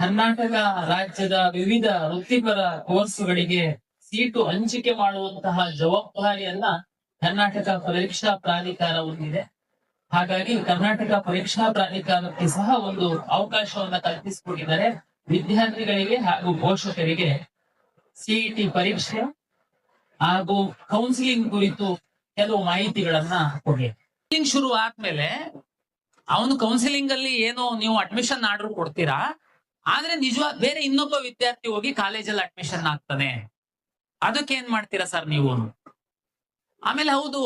ಕರ್ನಾಟಕ ರಾಜ್ಯದ ವಿವಿಧ ವೃತ್ತಿಪರ ಕೋರ್ಸ್ಗಳಿಗೆ ಸೀಟು ಹಂಚಿಕೆ ಮಾಡುವಂತಹ ಜವಾಬ್ದಾರಿಯನ್ನ ಕರ್ನಾಟಕ ಪರೀಕ್ಷಾ ಪ್ರಾಧಿಕಾರ ಹೊಂದಿದೆ. ಹಾಗಾಗಿ ಕರ್ನಾಟಕ ಪರೀಕ್ಷಾ ಪ್ರಾಧಿಕಾರಕ್ಕೆ ಸಹ ಒಂದು ಅವಕಾಶವನ್ನ ಕಲ್ಪಿಸಿಕೊಟ್ಟಿದ್ದಾರೆ. ವಿದ್ಯಾರ್ಥಿಗಳಿಗೆ ಹಾಗೂ ಪೋಷಕರಿಗೆ ಸಿಇಟಿ ಪರೀಕ್ಷೆ ಹಾಗೂ ಕೌನ್ಸಿಲಿಂಗ್ ಕುರಿತು ಕೆಲವು ಮಾಹಿತಿಗಳನ್ನ ಕೊಡಿ. ಶುರು ಆದ್ಮೇಲೆ ಅವನು ಕೌನ್ಸಿಲಿಂಗ್ ಅಲ್ಲಿ ಏನೋ ನೀವು ಅಡ್ಮಿಷನ್ ಆರ್ಡರ್ ಕೊಡ್ತೀರಾ, ಆದ್ರೆ ನಿಜವಾದ ಬೇರೆ ಇನ್ನೊಬ್ಬ ವಿದ್ಯಾರ್ಥಿ ಹೋಗಿ ಕಾಲೇಜಲ್ಲಿ ಅಡ್ಮಿಷನ್ ಆಗ್ತಾನೆ. ಅದಕ್ಕೆ ಏನ್ ಮಾಡ್ತೀರಾ ಸರ್ ನೀವು? ಆಮೇಲೆ ಹೌದು,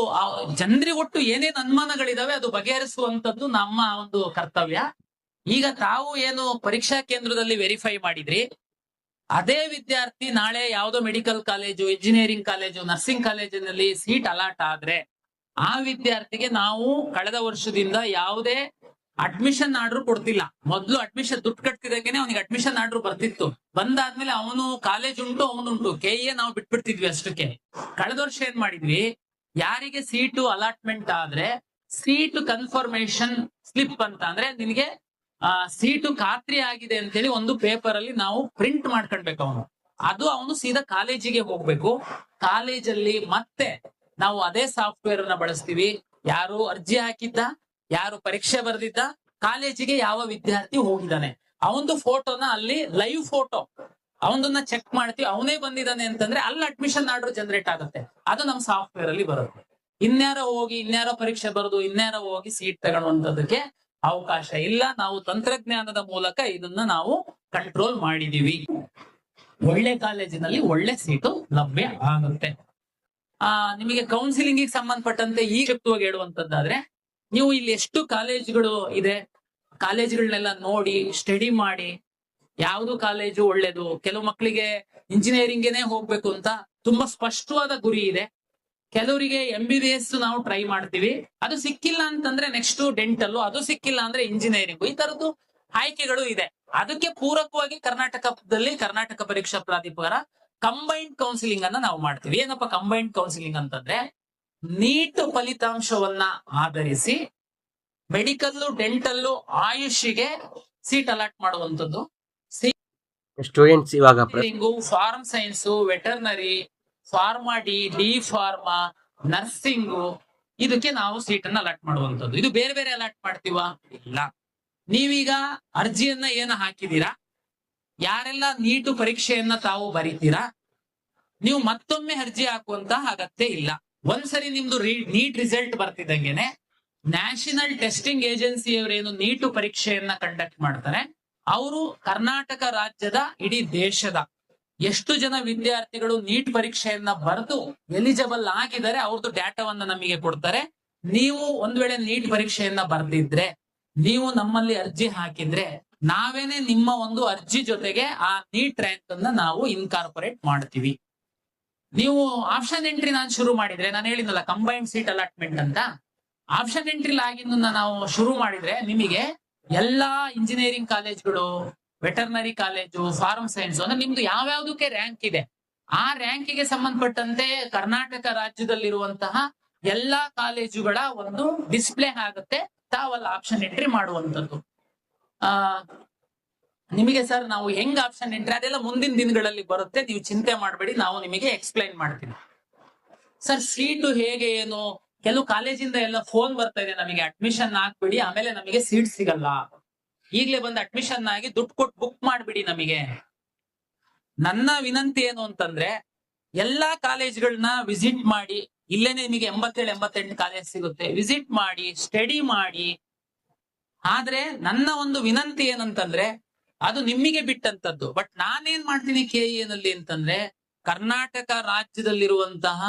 ಜನರಿಗೆ ಒಟ್ಟು ಏನೇನ್ ಅನುಮಾನಗಳಿದಾವೆ ಅದು ಬಗೆಹರಿಸುವಂತದ್ದು ನಮ್ಮ ಒಂದು ಕರ್ತವ್ಯ. ಈಗ ತಾವು ಏನು ಪರೀಕ್ಷಾ ಕೇಂದ್ರದಲ್ಲಿ ವೆರಿಫೈ ಮಾಡಿದ್ರಿ, ಅದೇ ವಿದ್ಯಾರ್ಥಿ ನಾಳೆ ಯಾವ್ದೋ medical college, engineering college, nursing ಕಾಲೇಜಿನಲ್ಲಿ ಸೀಟ್ ಅಲಾಟ್ ಆದ್ರೆ ಆ ವಿದ್ಯಾರ್ಥಿಗೆ ನಾವು ಕಳೆದ ವರ್ಷದಿಂದ ಯಾವುದೇ ಅಡ್ಮಿಷನ್ ಆರ್ಡರ್ ಕೊಡ್ತಿಲ್ಲ. ಮೊದ್ಲು ಅಡ್ಮಿಷನ್ ದುಡ್ಡು ಕಟ್ತಿದಂಗೆನೆ ಅವನಿಗೆ ಅಡ್ಮಿಷನ್ ಆರ್ಡರ್ ಬರ್ತಿತ್ತು. ಬಂದಾದ್ಮೇಲೆ ಅವನು ಕಾಲೇಜ್ ಉಂಟು ಅವನುಂಟು ಕೆಎ ನಾವು ಬಿಟ್ಬಿಡ್ತಿದ್ವಿ ಅಷ್ಟಕ್ಕೆ. ಕಳೆದ ವರ್ಷ ಏನ್ ಮಾಡಿದ್ವಿ, ಯಾರಿಗೆ ಸೀಟು ಅಲಾಟ್ಮೆಂಟ್ ಆದ್ರೆ ಸೀಟು ಕನ್ಫರ್ಮೇಶನ್ ಸ್ಲಿಪ್ ಅಂತ, ಅಂದ್ರೆ ನಿನಗೆ ಸೀಟು ಖಾತ್ರಿ ಆಗಿದೆ ಅಂತೇಳಿ ಒಂದು ಪೇಪರ್ ಅಲ್ಲಿ ನಾವು ಪ್ರಿಂಟ್ ಮಾಡ್ಕೊಳ್ಬೇಕು. ಅವನು ಸೀದಾ ಕಾಲೇಜಿಗೆ ಹೋಗ್ಬೇಕು. ಕಾಲೇಜಲ್ಲಿ ಮತ್ತೆ ನಾವು ಅದೇ ಸಾಫ್ಟ್ವೇರ್ ಅನ್ನ ಬಳಸ್ತೀವಿ. ಯಾರು ಅರ್ಜಿ ಹಾಕಿದ್ದ, ಯಾರು ಪರೀಕ್ಷೆ ಬರೆದಿದ್ದ, ಕಾಲೇಜಿಗೆ ಯಾವ ವಿದ್ಯಾರ್ಥಿ ಹೋಗಿದ್ದಾನೆ, ಅವನದು ಫೋಟೋನ ಅಲ್ಲಿ ಲೈವ್ ಫೋಟೋ ಅವನದನ್ನ ಚೆಕ್ ಮಾಡ್ತೀವಿ. ಅವನೇ ಬಂದಿದ್ದಾನೆ ಅಂತಂದ್ರೆ ಅಲ್ಲಿ ಅಡ್ಮಿಷನ್ ಆರ್ಡರ್ ಜನರೇಟ್ ಆಗುತ್ತೆ. ಅದು ನಮ್ಮ ಸಾಫ್ಟ್ವೇರ್ ಅಲ್ಲಿ ಬರುತ್ತೆ. ಇನ್ಯಾರೋ ಪರೀಕ್ಷೆ ಬರೆದು ಇನ್ಯಾರೋ ಹೋಗಿ ಸೀಟ್ ತಗೊಳ್ಳುವಂತದಕ್ಕೆ ಅವಕಾಶ ಇಲ್ಲ. ನಾವು ತಂತ್ರಜ್ಞಾನದ ಮೂಲಕ ಇದನ್ನ ನಾವು ಕಂಟ್ರೋಲ್ ಮಾಡಿದೀವಿ. ಒಳ್ಳೆ ಕಾಲೇಜಿನಲ್ಲಿ ಒಳ್ಳೆ ಸೀಟು ಲಭ್ಯ ಆಗುತ್ತೆ. ನಿಮಗೆ ಕೌನ್ಸಿಲಿಂಗ್ ಸಂಬಂಧಪಟ್ಟಂತೆ ಈ ಶಕ್ತವಾಗಿ ಹೇಳುವಂತದ್ದಾದ್ರೆ, ನೀವು ಇಲ್ಲಿ ಎಷ್ಟು ಕಾಲೇಜುಗಳು ಇದೆ, ಕಾಲೇಜುಗಳನ್ನೆಲ್ಲ ನೋಡಿ ಸ್ಟಡಿ ಮಾಡಿ ಯಾವುದು ಕಾಲೇಜು ಒಳ್ಳೇದು. ಕೆಲವು ಮಕ್ಕಳಿಗೆ ಇಂಜಿನಿಯರಿಂಗೇನೆ ಹೋಗ್ಬೇಕು ಅಂತ ತುಂಬಾ ಸ್ಪಷ್ಟವಾದ ಗುರಿ ಇದೆ. ಕೆಲವರಿಗೆ MBBS ನಾವು ಟ್ರೈ ಮಾಡ್ತೀವಿ, ಅದು ಸಿಕ್ಕಿಲ್ಲ ಅಂತಂದ್ರೆ ನೆಕ್ಸ್ಟ್ ಡೆಂಟಲ್, ಅದು ಸಿಕ್ಕಿಲ್ಲ ಅಂದ್ರೆ ಇಂಜಿನಿಯರಿಂಗ್. ಈ ತರದ್ದು ಆಯ್ಕೆಗಳು ಇದೆ. ಅದಕ್ಕೆ ಪೂರಕವಾಗಿ ಕರ್ನಾಟಕ ಪರೀಕ್ಷಾ ಪ್ರಾಧಿಕಾರ ಕಂಬೈನ್ಡ್ ಕೌನ್ಸಿಲಿಂಗ್ ಅನ್ನ ನಾವು ಮಾಡ್ತೀವಿ. ಏನಪ್ಪ ಕಂಬೈನ್ಡ್ ಕೌನ್ಸಿಲಿಂಗ್ ಅಂತಂದ್ರೆ, ನೀಟ್ ಫಲಿತಾಂಶವನ್ನ ಆಧರಿಸಿ ಮೆಡಿಕಲ್, ಡೆಂಟಲ್, ಆಯುಷ್ಗೆ ಸೀಟ್ ಅಲಾಟ್ ಮಾಡುವಂತದ್ದು. ಸ್ಟೂಡೆಂಟ್ಸ್ ಇವಾಗ farm science, veterinary, pharma D pharma, nursing, ಇದಕ್ಕೆ ನಾವು ಸೀಟ್ ಅನ್ನ ಅಲಾಟ್ ಮಾಡುವಂತದ್ದು. ಇದು ಬೇರೆ ಬೇರೆ ಅಲಾಟ್ ಮಾಡ್ತೀವ? ಇಲ್ಲ. ನೀವೀಗ ಅರ್ಜಿಯನ್ನ ಏನು ಹಾಕಿದೀರಾ, ಯಾರೆಲ್ಲ ನೀಟು ಪರೀಕ್ಷೆಯನ್ನ ತಾವು ಬರೀತೀರಾ, ನೀವು ಮತ್ತೊಮ್ಮೆ ಅರ್ಜಿ ಹಾಕುವಂತ ಅಗತ್ಯ ಇಲ್ಲ. ಒಂದ್ಸರಿ ನಿಮ್ದು ನೀಟ್ ರಿಸಲ್ಟ್ ಬರ್ತಿದ್ದಂಗೆನೆ ನ್ಯಾಷನಲ್ ಟೆಸ್ಟಿಂಗ್ ಏಜೆನ್ಸಿಯವರೇನು ನೀಟು ಪರೀಕ್ಷೆಯನ್ನ ಕಂಡಕ್ಟ್ ಮಾಡ್ತಾರೆ, ಅವರು ಕರ್ನಾಟಕ ರಾಜ್ಯದ ಇಡೀ ದೇಶದ ಎಷ್ಟು ಜನ ವಿದ್ಯಾರ್ಥಿಗಳು ನೀಟ್ ಪರೀಕ್ಷೆಯನ್ನ ಬರೆದು ಎಲಿಜಿಬಲ್ ಆಗಿದ್ದಾರೆ ಅವ್ರದ್ದು ಡಾಟಾವನ್ನ ನಮಗೆ ಕೊಡ್ತಾರೆ. ನೀವು ಒಂದ್ ವೇಳೆ ನೀಟ್ ಪರೀಕ್ಷೆಯನ್ನ ಬರ್ದಿದ್ರೆ, ನೀವು ನಮ್ಮಲ್ಲಿ ಅರ್ಜಿ ಹಾಕಿದ್ರೆ, ನಾವೇನೆ ನಿಮ್ಮ ಒಂದು ಅರ್ಜಿ ಜೊತೆಗೆ ಆ ನೀಟ್ ರ್ಯಾಂಕ್ ಅನ್ನ ನಾವು ಇನ್ಕಾರ್ಪೊರೇಟ್ ಮಾಡ್ತೀವಿ. ನೀವು ಆಪ್ಷನ್ ಎಂಟ್ರಿ ನಾನು ಶುರು ಮಾಡಿದ್ರೆ, ನಾನು ಹೇಳಿದ್ನಲ್ಲ ಕಂಬೈನ್ಡ್ ಸೀಟ್ ಅಲಾಟ್ಮೆಂಟ್ ಅಂತ, ಆಪ್ಷನ್ ಎಂಟ್ರಿ ಲಾಗಿನ್ ನಾವು ಶುರು ಮಾಡಿದ್ರೆ ನಿಮಗೆ ಎಲ್ಲಾ ಇಂಜಿನಿಯರಿಂಗ್ ಕಾಲೇಜ್ಗಳು, ವೆಟರ್ನರಿ ಕಾಲೇಜು, ಫಾರ್ಮ್ ಸೈನ್ಸ್ ಅಂದ್ರೆ ನಿಮ್ದು ಯಾವ್ಯಾವ್ದಕ್ಕೆ ರ್ಯಾಂಕ್ ಇದೆ, ಆ ರ್ಯಾಂಕಿಗೆ ಸಂಬಂಧಪಟ್ಟಂತೆ ಕರ್ನಾಟಕ ರಾಜ್ಯದಲ್ಲಿರುವಂತಹ ಎಲ್ಲಾ ಕಾಲೇಜುಗಳ ಒಂದು ಡಿಸ್ಪ್ಲೇ ಆಗುತ್ತೆ. ತಾವಲ್ಲ ಆಪ್ಷನ್ ಎಂಟ್ರಿ ಮಾಡುವಂತದ್ದು. ನಿಮಗೆ ಸರ್ ನಾವು ಹೆಂಗ್ ಆಪ್ಷನ್ ಎಂಟ್ರಿ, ಅದೆಲ್ಲ ಮುಂದಿನ ದಿನಗಳಲ್ಲಿ ಬರುತ್ತೆ, ನೀವು ಚಿಂತೆ ಮಾಡಬೇಡಿ, ನಾವು ನಿಮಗೆ ಎಕ್ಸ್ಪ್ಲೈನ್ ಮಾಡ್ತೀವಿ. ಸರ್ ಸೀಟು ಹೇಗೆ ಏನು, ಕೆಲವು ಕಾಲೇಜಿಂದ ಎಲ್ಲ ಫೋನ್ ಬರ್ತಾ ಇದೆ, ನಮಗೆ ಅಡ್ಮಿಷನ್ ಆಗ್ಬಿಡಿ, ಆಮೇಲೆ ನಮಗೆ ಸೀಟ್ ಸಿಗಲ್ಲ, ಈಗ್ಲೇ ಬಂದು ಅಡ್ಮಿಷನ್ ಆಗಿ ದುಡ್ಡು ಕೊಟ್ಟು ಬುಕ್ ಮಾಡ್ಬಿಡಿ ನಮಗೆ. ನನ್ನ ವಿನಂತಿ ಏನು ಅಂತಂದ್ರೆ, ಎಲ್ಲಾ ಕಾಲೇಜ್ಗಳನ್ನ ವಿಸಿಟ್ ಮಾಡಿ, ಇಲ್ಲೇನೆ ನಿಮಗೆ 87-88 ಕಾಲೇಜ್ ಸಿಗುತ್ತೆ, ವಿಸಿಟ್ ಮಾಡಿ, ಸ್ಟಡಿ ಮಾಡಿ. ಆದ್ರೆ ನನ್ನ ಒಂದು ವಿನಂತಿ ಏನಂತಂದ್ರೆ, ಅದು ನಿಮಗೆ ಬಿಟ್ಟಂತದ್ದು. ಬಟ್ ನಾನೇನ್ ಮಾಡ್ತೀನಿ KE ನಲ್ಲಿ ಅಂತಂದ್ರೆ, ಕರ್ನಾಟಕ ರಾಜ್ಯದಲ್ಲಿರುವಂತಹ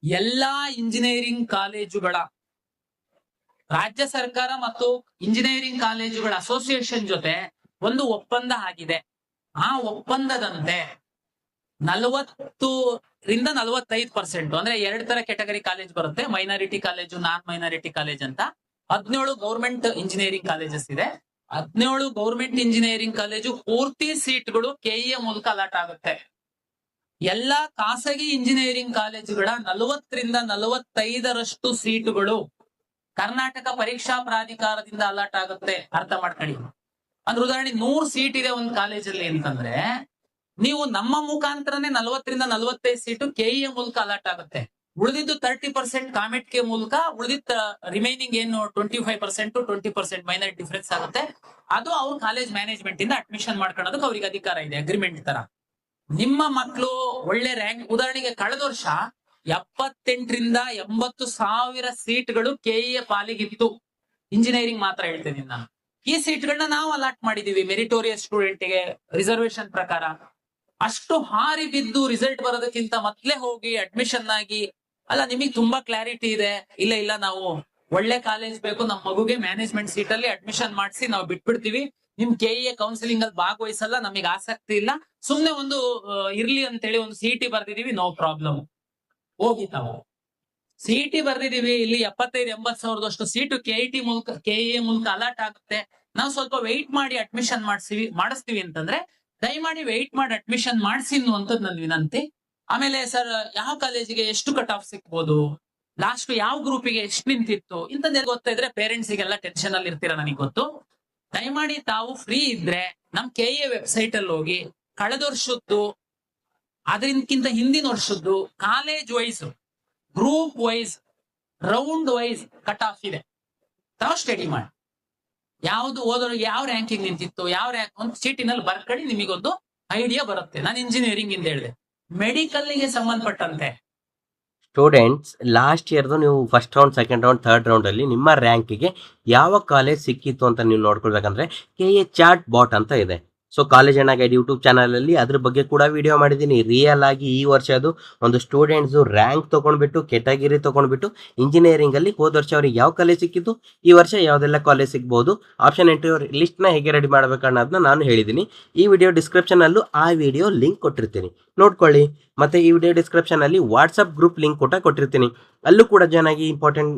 ಎಲ್ಲಾ ಇಂಜಿನಿಯರಿಂಗ್ ಕಾಲೇಜುಗಳ ರಾಜ್ಯ ಸರ್ಕಾರ ಮತ್ತು ಇಂಜಿನಿಯರಿಂಗ್ ಕಾಲೇಜುಗಳ ಅಸೋಸಿಯೇಷನ್ ಜೊತೆ ಒಂದು ಒಪ್ಪಂದ ಆಗಿದೆ. ಆ ಒಪ್ಪಂದದಂತೆ 40-45% ಅಂದ್ರೆ 2 ತರ ಕೆಟಗರಿ ಕಾಲೇಜ್ ಬರುತ್ತೆ, ಮೈನಾರಿಟಿ ಕಾಲೇಜು, ನಾನ್ ಮೈನಾರಿಟಿ ಕಾಲೇಜ್ ಅಂತ. 17 ಗೌರ್ಮೆಂಟ್ ಇಂಜಿನಿಯರಿಂಗ್ ಕಾಲೇಜಸ್ ಇದೆ. 17 ಗೌರ್ಮೆಂಟ್ ಇಂಜಿನಿಯರಿಂಗ್ ಕಾಲೇಜು ಪೂರ್ತಿ ಸೀಟ್ಗಳು KE ಮೂಲಕ ಅಲಾಟ್ ಆಗುತ್ತೆ. ಎಲ್ಲಾ ಖಾಸಗಿ ಇಂಜಿನಿಯರಿಂಗ್ ಕಾಲೇಜುಗಳ 40-45% ಸೀಟುಗಳು ಕರ್ನಾಟಕ ಪರೀಕ್ಷಾ ಪ್ರಾಧಿಕಾರದಿಂದ ಅಲಾಟ್ ಆಗುತ್ತೆ. ಅರ್ಥ ಮಾಡ್ಕೊಳ್ಳಿ. ಅಂದ್ರೆ ಉದಾಹರಣೆ 100 ಸೀಟ್ ಇದೆ ಒಂದು ಕಾಲೇಜಲ್ಲಿ ಅಂತಂದ್ರೆ ನೀವು ನಮ್ಮ ಮುಖಾಂತರನೇ 40-45 ಸೀಟು ಕೆಇಎ ಮೂಲಕ ಅಲಾಟ್ ಆಗುತ್ತೆ. ಉಳಿದಿದ್ದು 30% ಕಾಮೆಟ್ ಕೆ ಮೂಲಕ, ಉಳಿದಿದ್ದ ರಿಮೈನಿಂಗ್ ಏನು 25% 20% ಮೈನರ್ ಡಿಫರೆನ್ಸ್ ಆಗುತ್ತೆ. ಅದು ಅವ್ರ ಕಾಲೇಜ್ ಮ್ಯಾನೇಜ್ಮೆಂಟ್ ಇಂದ ಅಡ್ಮಿಷನ್ ಮಾಡ್ಕೊಳ್ಳೋದಕ್ಕೆ ಅವ್ರಿಗೆ ಅಧಿಕಾರ ಇದೆ, ಅಗ್ರಿಮೆಂಟ್ ತರ. ನಿಮ್ಮ ಮಕ್ಕಳು ಒಳ್ಳೆ ರ್ಯಾಂಕ್, ಉದಾಹರಣೆಗೆ ಕಳೆದ ವರ್ಷ 78,000-80,000 ಸೀಟ್ಗಳು ಕೆಇಎ ಪಾಲಿಗಿತ್ತು. ಇಂಜಿನಿಯರಿಂಗ್ ಮಾತ್ರ ಹೇಳ್ತೀನಿ ನಾನು. ಈ ಸೀಟ್ಗಳನ್ನ ನಾವು ಅಲಾಟ್ ಮಾಡಿದೀವಿ ಮೆರಿಟೋರಿಯಸ್ ಸ್ಟೂಡೆಂಟ್ಗೆ ರಿಸರ್ವೇಶನ್ ಪ್ರಕಾರ. ಅಷ್ಟು ಹಾರಿ ಬಿದ್ದು ರಿಸಲ್ಟ್ ಬರೋದಕ್ಕಿಂತ ಮೊದ್ಲೇ ಹೋಗಿ ಅಡ್ಮಿಷನ್ ಆಗಿ, ಅಲ್ಲ ನಿಮಗೆ ತುಂಬಾ ಕ್ಲಾರಿಟಿ ಇದೆ, ಇಲ್ಲ ನಾವು ಒಳ್ಳೆ ಕಾಲೇಜ್ ಬೇಕು, ನಮ್ಮ ಮಗುಗೆ ಮ್ಯಾನೇಜ್ಮೆಂಟ್ ಸೀಟ್ ಅಲ್ಲಿ ಅಡ್ಮಿಷನ್ ಮಾಡಿಸಿ ನಾವು ಬಿಟ್ಬಿಡ್ತೀವಿ, ನಿಮ್ ಕೆಇಎ ಕೌನ್ಸಿಲಿಂಗ್ ಅಲ್ಲಿ ಭಾಗವಹಿಸಲ್ಲ, ನಮಗೆ ಆಸಕ್ತಿ ಇಲ್ಲ, ಸುಮ್ನೆ ಒಂದು ಇರ್ಲಿ ಅಂತೇಳಿ ಒಂದು ಸಿಇಟಿ ಬರ್ದಿದೀವಿ, ನೋ ಪ್ರಾಬ್ಲಮ್, ಹೋಗಿ ತಾವು ಸಿಇಟಿ ಬರ್ದಿದೀವಿ, ಇಲ್ಲಿ 75,000-80,000 ಸೀಟು ಕೆಇಟಿ ಮೂಲಕ ಕೆಇಎ ಮೂಲಕ ಅಲಾಟ್ ಆಗುತ್ತೆ, ನಾವು ಸ್ವಲ್ಪ ವೆಯ್ಟ್ ಮಾಡಿ ಅಡ್ಮಿಷನ್ ಮಾಡಿಸ್ತೀವಿ ಅಂತಂದ್ರೆ ದಯಮಾಡಿ ವೆಯ್ಟ್ ಮಾಡಿ ಅಡ್ಮಿಷನ್ ಮಾಡಿಸಿ ಅನ್ನುವಂಥದ್ದು ನನ್ನ ವಿನಂತಿ. ಆಮೇಲೆ ಸರ್ ಯಾವ ಕಾಲೇಜಿಗೆ ಎಷ್ಟು ಕಟ್ ಆಫ್ ಸಿಕ್ಬೋದು, ಲಾಸ್ಟ್ ಯಾವ ಗ್ರೂಪಿಗೆ ಎಷ್ಟು ನಿಂತಿತ್ತು ಇಂಥದ್ದು ಗೊತ್ತಾ ಇದ್ರೆ ಪೇರೆಂಟ್ಸ್ ಗೆಲ್ಲ ಟೆನ್ಷನ್ ಅಲ್ಲಿ ಇರ್ತೀರಾ, ನನಗೆ ಗೊತ್ತು. ದಯಮಾಡಿ ತಾವು ಫ್ರೀ ಇದ್ರೆ ನಮ್ ಕೆಇಎ ವೆಬ್ಸೈಟ್ ಅಲ್ಲಿ ಹೋಗಿ ಕಳೆದ ವರ್ಷದ್ದು, ಅದಕ್ಕಿಂತ ಹಿಂದಿನ ವರ್ಷದ್ದು college wise, group wise, round wise cut off ಇದೆ, ತಾವು ಸ್ಟಡಿ ಮಾಡಿ. ಯಾವ್ದು ಓದೋರಿಗೆ ಯಾವ ರ್ಯಾಂಕಿಂಗ್ ನಿಂತಿತ್ತು, ಯಾವ ರ್ಯಾಂಕ್ ಒಂದು ಚೀಟಿನಲ್ಲಿ ಬರ್ಕಡಿ, ನಿಮಗೊಂದು ಐಡಿಯಾ ಬರುತ್ತೆ. ನಾನು ಇಂಜಿನಿಯರಿಂಗ್ ಇಂದ ಹೇಳಿದೆ. ಮೆಡಿಕಲ್ಗೆ ಸಂಬಂಧಪಟ್ಟಂತೆ ಸ್ಟೂಡೆಂಟ್ಸ್ ಲಾಸ್ಟ್ ಇಯರ್ದು ನೀವು first round, second round, third ರೌಂಡಲ್ಲಿ ನಿಮ್ಮ ರ್ಯಾಂಕಿಗೆ ಯಾವ ಕಾಲೇಜ್ ಸಿಕ್ಕಿತ್ತು ಅಂತ ನೀವು ನೋಡ್ಕೊಳ್ಬೇಕಂದ್ರೆ ಕೆಇಎ ಚಾರ್ಟ್ ಬಾಟ್ ಅಂತ ಇದೆ. ಸೊ ಕಾಲೇಜ್ ಅಣ್ಣ ಗೈಡ್ ಯೂಟ್ಯೂಬ್ ಚಾನಲಲ್ಲಿ ಅದ್ರ ಬಗ್ಗೆ ಕೂಡ ವಿಡಿಯೋ ಮಾಡಿದ್ದೀನಿ. ರಿಯಲ್ ಆಗಿ ಈ ವರ್ಷದ್ದು ಒಂದು ಸ್ಟೂಡೆಂಟ್ಸು ರ್ಯಾಂಕ್ ತೊಗೊಂಡ್ಬಿಟ್ಟು ಕೆಟಗಿರಿ ತೊಗೊಂಡ್ಬಿಟ್ಟು ಇಂಜಿನಿಯರಿಂಗಲ್ಲಿ ಹೋದ ವರ್ಷ ಅವ್ರಿಗೆ ಯಾವ ಕಾಲೇಜ್ ಸಿಕ್ಕಿತ್ತು, ಈ ವರ್ಷ ಯಾವುದೆಲ್ಲ ಕಾಲೇಜ್ ಸಿಗ್ಬೋದು, ಆಪ್ಷನ್ ಎಂಟ್ರಿ ಲಿಸ್ಟ್ನ ಹೇಗೆ ರೆಡಿ ಮಾಡಬೇಕು ಅನ್ನೋದನ್ನ ನಾನು ಹೇಳಿದ್ದೀನಿ. ಈ ವಿಡಿಯೋ ಡಿಸ್ಕ್ರಿಪ್ಷನಲ್ಲೂ ಆ ವಿಡಿಯೋ ಲಿಂಕ್ ಕೊಟ್ಟಿರ್ತೀನಿ, ನೋಡ್ಕೊಳ್ಳಿ. ಮತ್ತು ಈ ವಿಡಿಯೋ ಡಿಸ್ಕ್ರಿಪ್ಷನಲ್ಲಿ ವಾಟ್ಸಪ್ ಗ್ರೂಪ್ ಲಿಂಕ್ ಕೂಡ ಕೊಟ್ಟಿರ್ತೀನಿ, ಅಲ್ಲೂ ಕೂಡ ಚೆನ್ನಾಗಿ ಇಂಪಾರ್ಟೆಂಟ್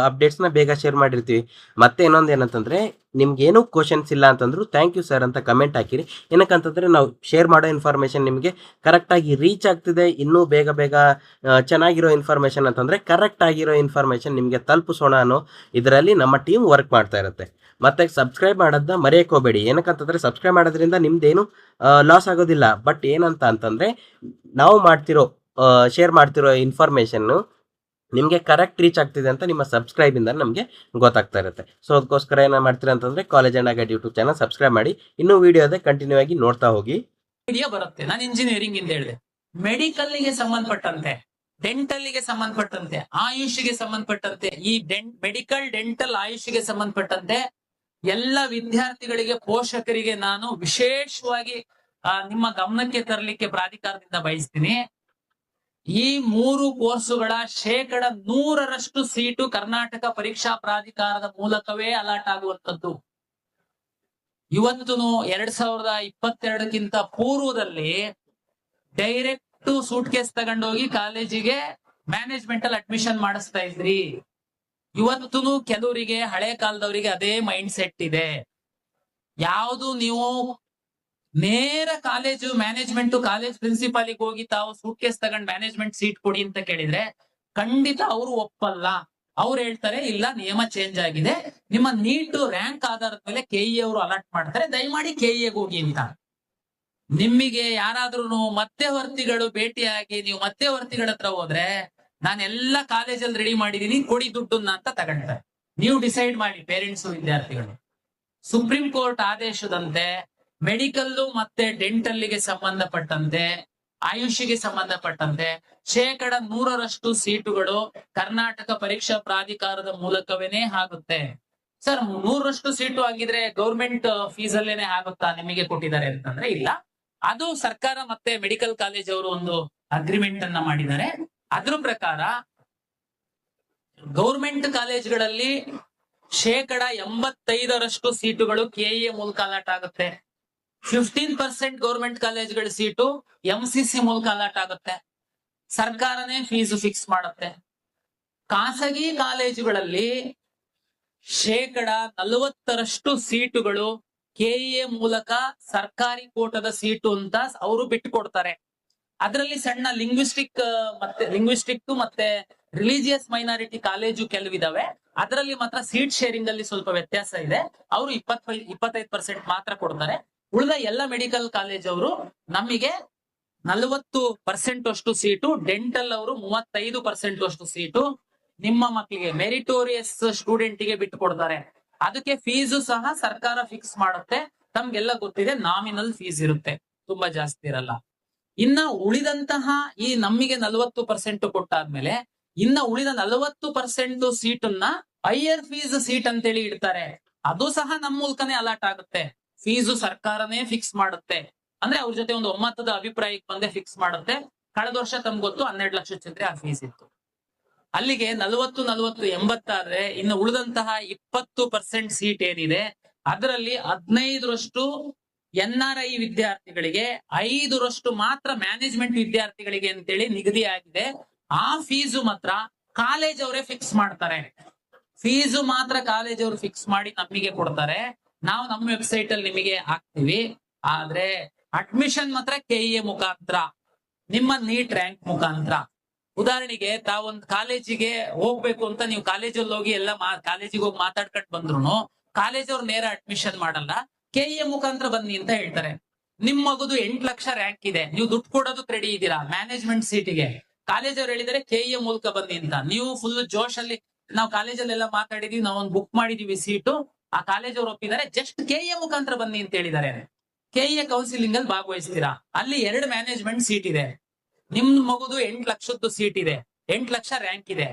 ಅಪ್ಡೇಟ್ಸ್ನ ಬೇಗ ಶೇರ್ ಮಾಡಿರ್ತೀವಿ. ಮತ್ತೆ ಇನ್ನೊಂದು ಏನಂತಂದರೆ, ನಿಮ್ಗೇನು ಕ್ವಶನ್ಸ್ ಇಲ್ಲ ಅಂತಂದ್ರು ಥ್ಯಾಂಕ್ ಯು ಸರ್ ಅಂತ ಕಮೆಂಟ್ ಹಾಕಿರಿ. ಏನಕ್ಕಂತಂದರೆ ನಾವು ಶೇರ್ ಮಾಡೋ ಇನ್ಫಾರ್ಮೇಷನ್ ನಿಮಗೆ ಕರೆಕ್ಟಾಗಿ ರೀಚ್ ಆಗ್ತಿದೆ. ಇನ್ನೂ ಬೇಗ ಚೆನ್ನಾಗಿರೋ ಇನ್ಫಾರ್ಮೇಷನ್ ಅಂತಂದರೆ ಕರೆಕ್ಟ್ ಆಗಿರೋ ಇನ್ಫಾರ್ಮೇಷನ್ ನಿಮಗೆ ತಲುಪಿಸೋಣ ಅನ್ನೋ ಇದರಲ್ಲಿ ನಮ್ಮ ಟೀಮ್ ವರ್ಕ್ ಮಾಡ್ತಾ ಇರುತ್ತೆ. ಮತ್ತು ಸಬ್ಸ್ಕ್ರೈಬ್ ಮಾಡೋದನ್ನ ಮರೆಯೋಕೆ ಹೋಗಬೇಡಿ. ಏನಕ್ಕಂತಂದರೆ ಸಬ್ಸ್ಕ್ರೈಬ್ ಮಾಡೋದ್ರಿಂದ ನಿಮ್ದೇನು ಲಾಸ್ ಆಗೋದಿಲ್ಲ. ಬಟ್ ಏನಂತ ಅಂತಂದರೆ ನಾವು ಶೇರ್ ಮಾಡ್ತಿರೋ ಇನ್ಫಾರ್ಮೇಷನ್ನು ನಿಮಗೆ ಕರೆಕ್ಟ್ ರೀಚ್ ಆಗ್ತಿದೆ ಅಂತ ನಿಮ್ಮ ಸಬ್ಸ್ಕ್ರೈಬಿಂದ ನಮಗೆ ಗೊತ್ತಾಗ್ತಾ ಇರುತ್ತೆ. ಸೊ ಅದಕ್ಕೋಸ್ಕರ ಏನು ಮಾಡ್ತೀರಾ ಅಂತಂದರೆ ಕಾಲೇಜ್ ಅಣ್ಣ ಗೈಡ್ ಯೂಟ್ಯೂಬ್ ಚಾನಲ್ ಸಬ್ಸ್ಕ್ರೈಬ್ ಮಾಡಿ, ಇನ್ನೂ ವಿಡಿಯೋ ಅದೇ ಕಂಟಿನ್ಯೂ ಆಗಿ ನೋಡ್ತಾ ಹೋಗಿ. ಐಡಿಯಾ ಬರುತ್ತೆ. ನಾನು ಇಂಜಿನಿಯರಿಂಗ್ ಇಂದ ಹೇಳಿದೆ. ಮೆಡಿಕಲ್ಗೆ ಸಂಬಂಧಪಟ್ಟಂತೆ, ಡೆಂಟಲ್ಗೆ ಸಂಬಂಧಪಟ್ಟಂತೆ, ಆಯುಷ್ಗೆ ಸಂಬಂಧಪಟ್ಟಂತೆ, ಈ ಮೆಡಿಕಲ್, ಡೆಂಟಲ್, ಆಯುಷ್ಗೆ ಸಂಬಂಧಪಟ್ಟಂತೆ ಎಲ್ಲ ವಿದ್ಯಾರ್ಥಿಗಳಿಗೆ, ಪೋಷಕರಿಗೆ ನಾನು ವಿಶೇಷವಾಗಿ ನಿಮ್ಮ ಗಮನಕ್ಕೆ ತರಲಿಕ್ಕೆ ಪ್ರಾಧಿಕಾರದಿಂದ ಬಯಸ್ತೀನಿ. ಈ 3 ಕೋರ್ಸುಗಳ 100% ಸೀಟು ಕರ್ನಾಟಕ ಪರೀಕ್ಷಾ ಪ್ರಾಧಿಕಾರದ ಮೂಲಕವೇ ಅಲಾಟ್ ಆಗುವಂತದ್ದು. ಇವತ್ತು 2022ಕ್ಕಿಂತ ಪೂರ್ವದಲ್ಲಿ ಡೈರೆಕ್ಟ್ ಸೂಟ್ ಕೇಸ್ ತಗೊಂಡೋಗಿ ಕಾಲೇಜಿಗೆ ಮ್ಯಾನೇಜ್ಮೆಂಟ್ ಅಲ್ಲಿ ಅಡ್ಮಿಷನ್ ಮಾಡಿಸ್ತಾ ಇದ್ರಿ. ಇವತ್ತು ಕೆಲವರಿಗೆ, ಹಳೆ ಕಾಲದವರಿಗೆ ಅದೇ ಮೈಂಡ್ ಸೆಟ್ ಇದೆ. ಯಾವುದು ನೀವು ನೇರ ಕಾಲೇಜು ಮ್ಯಾನೇಜ್ಮೆಂಟ್, ಕಾಲೇಜ್ ಪ್ರಿನ್ಸಿಪಾಲಿಗೆ ಹೋಗಿ ತಾವು ಸೂಟ್ ಕೇಸ್ ತಗೊಂಡ್ ಮ್ಯಾನೇಜ್ಮೆಂಟ್ ಸೀಟ್ ಕೊಡಿ ಅಂತ ಕೇಳಿದ್ರೆ ಖಂಡಿತ ಅವರು ಒಪ್ಪಲ್ಲ. ಅವ್ರು ಹೇಳ್ತಾರೆ ಇಲ್ಲ, ನಿಯಮ ಚೇಂಜ್ ಆಗಿದೆ, ನಿಮ್ಮ ನೀಟ್ ರ್ಯಾಂಕ್ ಆಧಾರದ ಮೇಲೆ ಕೆಇಎ ಅವರು ಅಲಾಟ್ ಮಾಡ್ತಾರೆ, ದಯಮಾಡಿ ಕೆಇಎಗೆ ಹೋಗಿ ಅಂತ. ನಿಮಗೆ ಯಾರಾದ್ರೂ ಮಧ್ಯವರ್ತಿಗಳು ಭೇಟಿಯಾಗಿ ನೀವು ಮಧ್ಯವರ್ತಿಗಳ ಹತ್ರ ಹೋದ್ರೆ, ನಾನೆಲ್ಲ ಕಾಲೇಜಲ್ಲಿ ರೆಡಿ ಮಾಡಿದೀನಿ, ಕೊಡಿ ದುಡ್ಡನ್ನ ಅಂತ ತಗೊಂಡ್ರೆ ನೀವು ಡಿಸೈಡ್ ಮಾಡಿ, ಪೇರೆಂಟ್ಸ್ ವಿದ್ಯಾರ್ಥಿಗಳು. ಸುಪ್ರೀಂ ಕೋರ್ಟ್ ಆದೇಶದಂತೆ ಮೆಡಿಕಲ್ಲು ಮತ್ತೆ ಡೆಂಟಲ್ಗೆ ಸಂಬಂಧಪಟ್ಟಂತೆ, ಆಯುಷ್ಗೆ ಸಂಬಂಧಪಟ್ಟಂತೆ 100% ಸೀಟುಗಳು ಕರ್ನಾಟಕ ಪರೀಕ್ಷಾ ಪ್ರಾಧಿಕಾರದ ಮೂಲಕವೇನೆ ಆಗುತ್ತೆ. ಸರ್ 100% ಸೀಟು ಆಗಿದ್ರೆ ಗೌರ್ಮೆಂಟ್ ಫೀಸ್ ಅಲ್ಲೇನೆ ಆಗುತ್ತಾ, ನಿಮಗೆ ಕೊಟ್ಟಿದ್ದಾರೆ ಅಂತಂದ್ರೆ ಇಲ್ಲ. ಅದು ಸರ್ಕಾರ ಮತ್ತೆ ಮೆಡಿಕಲ್ ಕಾಲೇಜ್ ಅವರು ಒಂದು ಅಗ್ರಿಮೆಂಟ್ ಅನ್ನ ಮಾಡಿದ್ದಾರೆ. ಅದ್ರ ಪ್ರಕಾರ ಗೌರ್ಮೆಂಟ್ ಕಾಲೇಜ್ಗಳಲ್ಲಿ 85% ಸೀಟುಗಳು ಕೆಇಎ ಮೂಲಕ ಅಲಾಟ್ ಆಗುತ್ತೆ. 15% ಗೌರ್ಮೆಂಟ್ ಕಾಲೇಜ್ಗಳ ಸೀಟು ಎಂಸಿಸಿ ಮೂಲಕ ಅಲಾಟ್ ಆಗುತ್ತೆ. ಸರ್ಕಾರನೇ ಫೀಸ್ ಫಿಕ್ಸ್ ಮಾಡುತ್ತೆ. ಖಾಸಗಿ ಕಾಲೇಜುಗಳಲ್ಲಿ 40% ಸೀಟುಗಳು ಕೆಇಎ ಮೂಲಕ ಸರ್ಕಾರಿ ಕೋಟದ ಸೀಟು ಅಂತ ಅವರು ಬಿಟ್ಟುಕೊಡ್ತಾರೆ. ಅದರಲ್ಲಿ ಸಣ್ಣ ಲಿಂಗ್ವಿಸ್ಟಿಕ್ ಮತ್ತೆ ರಿಲಿಜಿಯಸ್ ಮೈನಾರಿಟಿ ಕಾಲೇಜು ಕೆಲವಿದಾವೆ. ಅದರಲ್ಲಿ ಮಾತ್ರ ಸೀಟ್ ಶೇರಿಂಗ್ ಅಲ್ಲಿ ಸ್ವಲ್ಪ ವ್ಯತ್ಯಾಸ ಇದೆ. ಅವರು 25% ಮಾತ್ರ ಕೊಡ್ತಾರೆ. ಉಳಿದ ಎಲ್ಲ ಮೆಡಿಕಲ್ ಕಾಲೇಜ್ ಅವರು ನಮಗೆ 40% ಅಷ್ಟು ಸೀಟು, ಡೆಂಟಲ್ ಅವರು 35% ಅಷ್ಟು ಸೀಟು ನಿಮ್ಮ ಮಕ್ಕಳಿಗೆ ಮೆರಿಟೋರಿಯಸ್ ಸ್ಟೂಡೆಂಟ್ ಗೆ ಬಿಟ್ಟು ಕೊಡ್ತಾರೆ. ಅದಕ್ಕೆ ಫೀಸು ಸಹ ಸರ್ಕಾರ ಫಿಕ್ಸ್ ಮಾಡುತ್ತೆ. ತಮ್ಗೆಲ್ಲ ಗೊತ್ತಿದೆ, ನಾಮಿನಲ್ ಫೀಸ್ ಇರುತ್ತೆ, ತುಂಬಾ ಜಾಸ್ತಿ ಇರಲ್ಲ. ಇನ್ನ ಉಳಿದಂತಹ ಈ ನಮಗೆ 40% ಕೊಟ್ಟಾದ್ಮೇಲೆ ಇನ್ನ ಉಳಿದ 40% ಸೀಟನ್ನ ಹೈಯರ್ ಫೀಸ್ ಸೀಟ್ ಅಂತೇಳಿ ಇಡ್ತಾರೆ. ಅದು ಸಹ ನಮ್ಮ ಮೂಲಕನೇ ಅಲಾಟ್ ಆಗುತ್ತೆ. ಫೀಸು ಸರ್ಕಾರನೇ ಫಿಕ್ಸ್ ಮಾಡುತ್ತೆ. ಅಂದ್ರೆ ಅವ್ರ ಜೊತೆ ಒಂದು ಒಮ್ಮತದ ಅಭಿಪ್ರಾಯಕ್ಕೆ ಬಂದೇ ಫಿಕ್ಸ್ ಮಾಡುತ್ತೆ. ಕಳೆದ ವರ್ಷ ತಮ್ಗೆ ಗೊತ್ತು 12 ಲಕ್ಷ ಚಿಲ್ಲರೆ ಆ ಫೀಸ್ ಇತ್ತು. ಅಲ್ಲಿಗೆ 40 80 ಆದ್ರೆ ಇನ್ನು ಉಳಿದಂತಹ 20% ಸೀಟ್ ಏನಿದೆ ಅದರಲ್ಲಿ 15ರಷ್ಟು NRI ವಿದ್ಯಾರ್ಥಿಗಳಿಗೆ, 5ರಷ್ಟು ಮಾತ್ರ ಮ್ಯಾನೇಜ್ಮೆಂಟ್ ವಿದ್ಯಾರ್ಥಿಗಳಿಗೆ ಅಂತೇಳಿ ನಿಗದಿ ಆಗಿದೆ. ಆ ಫೀಸು ಮಾತ್ರ ಕಾಲೇಜ್ ಅವರೇ ಫಿಕ್ಸ್ ಮಾಡ್ತಾರೆ. ಫೀಸು ಮಾತ್ರ ಕಾಲೇಜ್ ಅವರು ಫಿಕ್ಸ್ ಮಾಡಿ ನಮಗೆ ಕೊಡ್ತಾರೆ. ನಾವು ನಮ್ಮ ವೆಬ್ಸೈಟ್ ಅಲ್ಲಿ ನಿಮಗೆ ಹಾಕ್ತಿವಿ. ಆದ್ರೆ ಅಡ್ಮಿಷನ್ ಮಾತ್ರ KEA ಮುಖಾಂತರ, ನಿಮ್ಮ ನೀಟ್ ರ್ಯಾಂಕ್ ಮುಖಾಂತರ. ಉದಾಹರಣೆಗೆ ತಾವೊಂದು ಕಾಲೇಜಿಗೆ ಹೋಗ್ಬೇಕು ಅಂತ ನೀವು ಕಾಲೇಜಲ್ಲಿ ಹೋಗಿ ಎಲ್ಲ ಕಾಲೇಜಿಗೆ ಹೋಗಿ ಮಾತಾಡ್ಕೊಂಡು ಬಂದ್ರು ಕಾಲೇಜ್ ಅವ್ರು ನೇರ ಅಡ್ಮಿಷನ್ ಮಾಡಲ್ಲ, KEA ಮುಖಾಂತರ ಬನ್ನಿ ಅಂತ ಹೇಳ್ತಾರೆ. ನಿಮ್ ಮಗುದು 8 ಲಕ್ಷ ರ್ಯಾಂಕ್ ಇದೆ, ನೀವು ದುಡ್ಡು ಕೊಡೋದಕ್ಕೆ ರೆಡಿ ಇದ್ದೀರಾ ಮ್ಯಾನೇಜ್ಮೆಂಟ್ ಸೀಟಿಗೆ, ಕಾಲೇಜ್ ಅವ್ರು ಹೇಳಿದರೆ KEA ಮೂಲಕ ಬನ್ನಿ ಅಂತ. ನೀವು ಫುಲ್ ಜೋಶ್ ಅಲ್ಲಿ, ನಾವು ಕಾಲೇಜಲ್ಲೆಲ್ಲ ಮಾತಾಡಿದೀವಿ, ನಾವೊಂದು ಬುಕ್ ಮಾಡಿದೀವಿ ಸೀಟು, ಆ ಕಾಲೇಜ್ ಅವ್ರು ಒಪ್ಪಿದ್ದಾರೆ, ಜಸ್ಟ್ KEA ಮುಖಾಂತರ ಬನ್ನಿ ಅಂತ ಹೇಳಿದ್ದಾರೆ. KEA ಕೌನ್ಸಿಲಿಂಗ್ ಅಲ್ಲಿ ಭಾಗವಹಿಸ್ತೀರಾ, ಅಲ್ಲಿ 2 ಮ್ಯಾನೇಜ್ಮೆಂಟ್ ಸೀಟ್ ಇದೆ. ನಿಮ್ ಮಗುದು 8 ಲಕ್ಷದ್ದು ಸೀಟ್ ಇದೆ, 8 ಲಕ್ಷ ರ್ಯಾಂಕ್ ಇದೆ.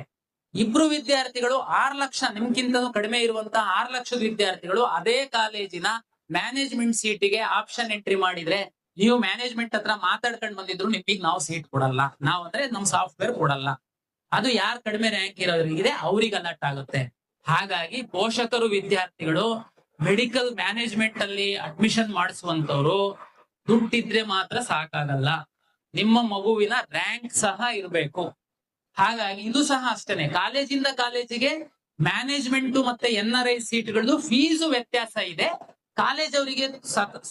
ಇಬ್ರು ವಿದ್ಯಾರ್ಥಿಗಳು 6 ಲಕ್ಷ, ನಿಮ್ಗಿಂತ ಕಡಿಮೆ ಇರುವಂತಹ 6 ಲಕ್ಷದ ವಿದ್ಯಾರ್ಥಿಗಳು ಅದೇ ಕಾಲೇಜಿನ ಮ್ಯಾನೇಜ್ಮೆಂಟ್ ಸೀಟಿಗೆ ಆಪ್ಷನ್ ಎಂಟ್ರಿ ಮಾಡಿದ್ರೆ, ನೀವು ಮ್ಯಾನೇಜ್ಮೆಂಟ್ ಹತ್ರ ಮಾತಾಡ್ಕೊಂಡು ಬಂದಿದ್ರು ನಿಮಗೆ ನಾವು ಸೀಟ್ ಕೊಡಲ್ಲ. ನಾವು ಅಂದ್ರೆ ನಮ್ ಸಾಫ್ಟ್ವೇರ್ ಕೊಡಲ್ಲ. ಅದು ಯಾರು ಕಡಿಮೆ ರ್ಯಾಂಕ್ ಇರೋರಿಗೆ ಅವ್ರಿಗೆ ಅಲರ್ಟ್ ಆಗುತ್ತೆ. ಹಾಗಾಗಿ ಪೋಷಕರು ವಿದ್ಯಾರ್ಥಿಗಳು ಮೆಡಿಕಲ್ ಮ್ಯಾನೇಜ್ಮೆಂಟ್ ಅಲ್ಲಿ ಅಡ್ಮಿಷನ್ ಮಾಡಿಸುವಂತವ್ರು ದುಡ್ಡಿದ್ರೆ ಮಾತ್ರ ಸಾಕಾಗಲ್ಲ, ನಿಮ್ಮ ಮಗುವಿನ ರ್ಯಾಂಕ್ ಸಹ ಇರಬೇಕು. ಹಾಗಾಗಿ ಇದು ಸಹ ಅಷ್ಟೇನೆ, ಕಾಲೇಜಿಂದ ಕಾಲೇಜಿಗೆ ಮ್ಯಾನೇಜ್ಮೆಂಟ್ ಮತ್ತೆ NRI ಸೀಟ್ಗಳದ್ದು ಫೀಸು ವ್ಯತ್ಯಾಸ ಇದೆ. ಕಾಲೇಜ್ ಅವರಿಗೆ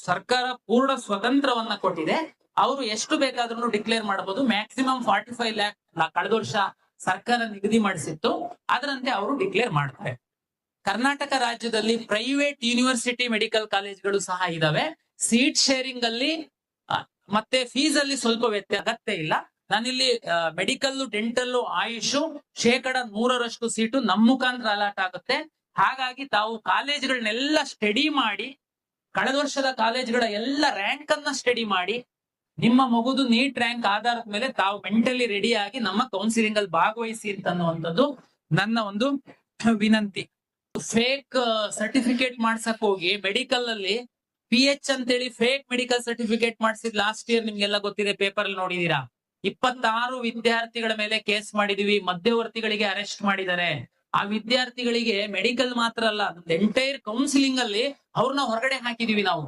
ಸರ್ಕಾರ ಪೂರ್ಣ ಸ್ವತಂತ್ರವನ್ನ ಕೊಟ್ಟಿದೆ. ಅವರು ಎಷ್ಟು ಬೇಕಾದ್ರೂ ಡಿಕ್ಲೇರ್ ಮಾಡಬಹುದು. ಮ್ಯಾಕ್ಸಿಮಮ್ 45 ಲ್ಯಾಕ್ ಕಳೆದ ವರ್ಷ ಸರ್ಕಾರ ನಿಗದಿ ಮಾಡಿಸಿತ್ತು, ಅದರಂತೆ ಅವರು ಡಿಕ್ಲೇರ್ ಮಾಡ್ತಾರೆ. ಕರ್ನಾಟಕ ರಾಜ್ಯದಲ್ಲಿ ಪ್ರೈವೇಟ್ ಯೂನಿವರ್ಸಿಟಿ ಮೆಡಿಕಲ್ ಕಾಲೇಜ್ಗಳು ಸಹ ಇದಾವೆ. ಸೀಟ್ ಶೇರಿಂಗ್ ಅಲ್ಲಿ ಮತ್ತೆ ಫೀಸ್ ಅಲ್ಲಿ ಸ್ವಲ್ಪ ಅಗತ್ಯ ಇಲ್ಲ. ನಾನಿಲ್ಲಿ ಮೆಡಿಕಲ್, ಡೆಂಟಲ್, ಆಯುಷ್ 100% ಸೀಟು ನಮ್ಮ ಮುಖಾಂತರ ಅಲಾಟ್ ಆಗುತ್ತೆ. ಹಾಗಾಗಿ ತಾವು ಕಾಲೇಜ್ಗಳನ್ನೆಲ್ಲ ಸ್ಟಡಿ ಮಾಡಿ, ಕಳೆದ ವರ್ಷದ ಕಾಲೇಜ್ಗಳ ಎಲ್ಲ ರ್ಯಾಂಕ್ ಅನ್ನ ಸ್ಟಡಿ ಮಾಡಿ, ನಿಮ್ಮ ಮಗುದು ನೀಟ್ ರ್ಯಾಂಕ್ ಆಧಾರದ ಮೇಲೆ ತಾವು ಮೆಂಟಲಿ ರೆಡಿ ಆಗಿ ನಮ್ಮ ಕೌನ್ಸಿಲಿಂಗ್ ಅಲ್ಲಿ ಭಾಗವಹಿಸಿ ಅಂತನ್ನುವಂಥದ್ದು ನನ್ನ ಒಂದು ವಿನಂತಿ. ಫೇಕ್ ಸರ್ಟಿಫಿಕೇಟ್ ಮಾಡ್ಸಕ್ ಹೋಗಿ ಮೆಡಿಕಲ್ ಅಲ್ಲಿ PH ಅಂತೇಳಿ ಫೇಕ್ ಮೆಡಿಕಲ್ ಸರ್ಟಿಫಿಕೇಟ್ ಮಾಡಿಸಿದ್ ಲಾಸ್ಟ್ ಇಯರ್ ನಿಮ್ಗೆಲ್ಲ ಗೊತ್ತಿದೆ, ಪೇಪರ್ ಅಲ್ಲಿ ನೋಡಿದೀರಾ. 26 ವಿದ್ಯಾರ್ಥಿಗಳ ಮೇಲೆ ಕೇಸ್ ಮಾಡಿದೀವಿ, ಮಧ್ಯವರ್ತಿಗಳಿಗೆ ಅರೆಸ್ಟ್ ಮಾಡಿದ್ದಾರೆ. ಆ ವಿದ್ಯಾರ್ಥಿಗಳಿಗೆ ಮೆಡಿಕಲ್ ಮಾತ್ರ ಅಲ್ಲ, ಎಂಟೈರ್ ಕೌನ್ಸಿಲಿಂಗ್ ಅಲ್ಲಿ ಅವ್ರನ್ನ ಹೊರಗಡೆ ಹಾಕಿದೀವಿ ನಾವು.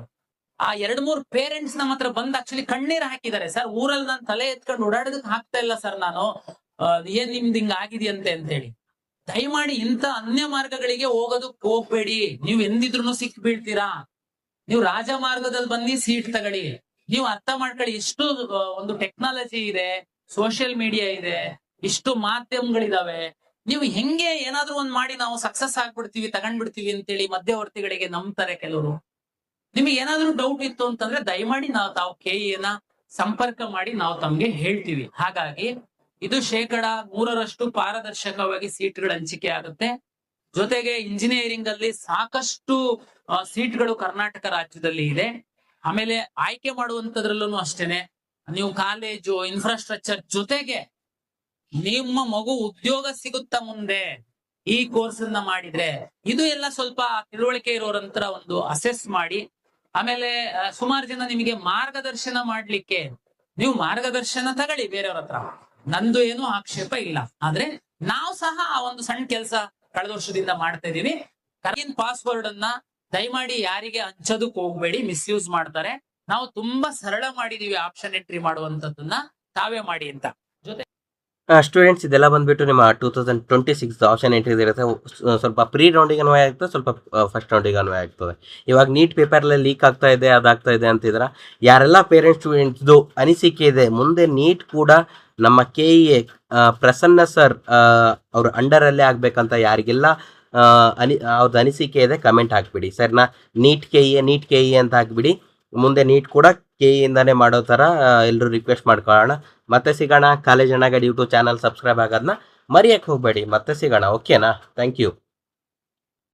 ಆ 2-3 ಪೇರೆಂಟ್ಸ್ ನಮ್ಮ ಹತ್ರ ಬಂದ್ ಆಕ್ಚುಲಿ ಕಣ್ಣೀರ್ ಹಾಕಿದ್ದಾರೆ. ಸರ್, ಊರಲ್ಲಿ ನಾನು ತಲೆ ಎತ್ಕೊಂಡು ಓಡಾಡೋದಕ್ಕೆ ಹಾಕ್ತಾ ಇಲ್ಲ ಸರ್, ನಾನು ಏನ್ ನಿಮ್ದು ಹಿಂಗ ಆಗಿದೆಯಂತೆ ಅಂತೇಳಿ. ದಯಮಾಡಿ ಇಂಥ ಅನ್ಯ ಮಾರ್ಗಗಳಿಗೆ ಹೋಗೋದಕ್ಕೆ ಹೋಗ್ಬೇಡಿ. ನೀವು ಎಂದಿದ್ರು ಸಿಕ್ ಬೀಳ್ತೀರಾ. ನೀವು ರಾಜಮಾರ್ಗದಲ್ಲಿ ಬನ್ನಿ, ಸೀಟ್ ತಗೊಳ್ಳಿ. ನೀವು ಅರ್ಥ ಮಾಡ್ಕೊಳ್ಳಿ, ಇಷ್ಟು ಒಂದು ಟೆಕ್ನಾಲಜಿ ಇದೆ, ಸೋಷಿಯಲ್ ಮೀಡಿಯಾ ಇದೆ, ಇಷ್ಟು ಮಾಧ್ಯಮಗಳಿದಾವೆ. ನೀವು ಹೆಂಗೆ ಏನಾದ್ರೂ ಒಂದ್ ಮಾಡಿ ನಾವು ಸಕ್ಸಸ್ ಆಗ್ಬಿಡ್ತೀವಿ, ತಗೊಂಡ್ಬಿಡ್ತೀವಿ ಅಂತೇಳಿ ಮಧ್ಯವರ್ತಿಗಳಿಗೆ ನಂಬ್ತಾರೆ ಕೆಲವರು. ನಿಮಗೆ ಏನಾದ್ರೂ ಡೌಟ್ ಇತ್ತು ಅಂತಂದ್ರೆ ದಯಮಾಡಿ ತಾವು KEA ಸಂಪರ್ಕ ಮಾಡಿ, ನಾವು ತಮ್ಗೆ ಹೇಳ್ತೀವಿ. ಹಾಗಾಗಿ ಇದು 100% ಪಾರದರ್ಶಕವಾಗಿ ಸೀಟ್ಗಳ ಹಂಚಿಕೆ ಆಗುತ್ತೆ. ಜೊತೆಗೆ ಇಂಜಿನಿಯರಿಂಗ್ ಅಲ್ಲಿ ಸಾಕಷ್ಟು ಸೀಟ್ಗಳು ಕರ್ನಾಟಕ ರಾಜ್ಯದಲ್ಲಿ ಇದೆ. ಆಮೇಲೆ ಆಯ್ಕೆ ಮಾಡುವಂತದ್ರಲ್ಲೂ ಅಷ್ಟೇನೆ, ನೀವು ಕಾಲೇಜು, ಇನ್ಫ್ರಾಸ್ಟ್ರಕ್ಚರ್ ಜೊತೆಗೆ ನಿಮ್ಮ ಮಗು ಉದ್ಯೋಗ ಸಿಗುತ್ತಾ ಮುಂದೆ ಈ ಕೋರ್ಸ್ ಅನ್ನ ಮಾಡಿದ್ರೆ, ಇದು ಎಲ್ಲ ಸ್ವಲ್ಪ ತಿಳುವಳಿಕೆ ಇರೋರಂತರ ಒಂದು ಅಸೆಸ್ ಮಾಡಿ. ಆಮೇಲೆ ಸುಮಾರು ಜನ ನಿಮಗೆ ಮಾರ್ಗದರ್ಶನ ಮಾಡ್ಲಿಕ್ಕೆ, ನೀವು ಮಾರ್ಗದರ್ಶನ ತಗೊಳ್ಳಿ ಬೇರೆಯವ್ರ ಹತ್ರ, ನಂದು ಏನು ಆಕ್ಷೇಪ ಇಲ್ಲ. ಆದ್ರೆ ನಾವು ಸಹ ಆ ಒಂದು ಸಣ್ಣ ಕೆಲಸ ಕಳೆದ ವರ್ಷದಿಂದ ಮಾಡ್ತಾ ಇದೀವಿ. ಪಾಸ್ವರ್ಡ್ ಅನ್ನ ದಯಮಾಡಿ ಯಾರಿಗೆ ಹಂಚೋದಕ್ಕೆ ಹೋಗ್ಬೇಡಿ, ಮಿಸ್ಯೂಸ್ ಮಾಡ್ತಾರೆ. ನಾವು ತುಂಬಾ ಸರಳ ಮಾಡಿದೀವಿ ಆಪ್ಷನ್ ಎಂಟ್ರಿ ಮಾಡುವಂತದ್ದನ್ನ, ತಾವೇ ಮಾಡಿ ಅಂತ. ಜೊತೆ ಸ್ಟೂಡೆಂಟ್ಸ್ ಇದೆಲ್ಲ ಬಂದ್ಬಿಟ್ಟು ನಿಮ್ಮ 2026 ಆಪ್ಷನ್ ಎಂಟ್ರೀಸ್ ಇರುತ್ತೆ. ಸ್ವಲ್ಪ ಪ್ರೀ ರೌಂಡಿಗೆ ಅನ್ವಯ ಆಗ್ತದೆ, ಸ್ವಲ್ಪ ಫಸ್ಟ್ ರೌಂಡಿಗೆ ಅನ್ವಯ ಆಗ್ತದೆ. ಇವಾಗ ನೀಟ್ ಪೇಪರ್ಲೆ ಲೀಕ್ ಆಗ್ತಾ ಇದೆ, ಅದಾಗ್ತಾ ಇದೆ ಅಂತಿದ್ರ, ಯಾರೆಲ್ಲ ಪೇರೆಂಟ್ಸ್ ಸ್ಟೂಡೆಂಟ್ಸ್ದು ಅನಿಸಿಕೆ ಇದೆ ಮುಂದೆ ನೀಟ್ ಕೂಡ ನಮ್ಮ KEA ಪ್ರಸನ್ನ ಸರ್ ಅವ್ರ ಅಂಡರಲ್ಲೇ ಆಗ್ಬೇಕಂತ ಯಾರಿಗೆಲ್ಲ ಅವ್ರದ್ದು ಅನಿಸಿಕೆ ಇದೆ ಕಮೆಂಟ್ ಹಾಕ್ಬಿಡಿ ಸರ್ನ. ನೀಟ್ KEA ಅಂತ ಹಾಕ್ಬಿಡಿ. ಮುಂದೆ ನೀಟ್ ಕೂಡ KEA ಇಂದಾನೆ ಮಾಡೋ ಥರ ಎಲ್ಲರೂ ರಿಕ್ವೆಸ್ಟ್ ಮಾಡ್ಕೊಳ್ಳೋಣ. ಮತ್ತೆ ಸಿಗೋಣ. ಕಾಲೇಜ್ ಅಣ್ಣ ಗೈಡ್ ಯೂಟ್ಯೂಬ್ ಚಾನಲ್ ಸಬ್ಸ್ಕ್ರೈಬ್ ಆಗೋದನ್ನ ಮರೆಯಕ್ಕೆ ಹೋಗಬೇಡಿ. ಮತ್ತೆ ಸಿಗೋಣ. ಓಕೆನಾ? Thank you.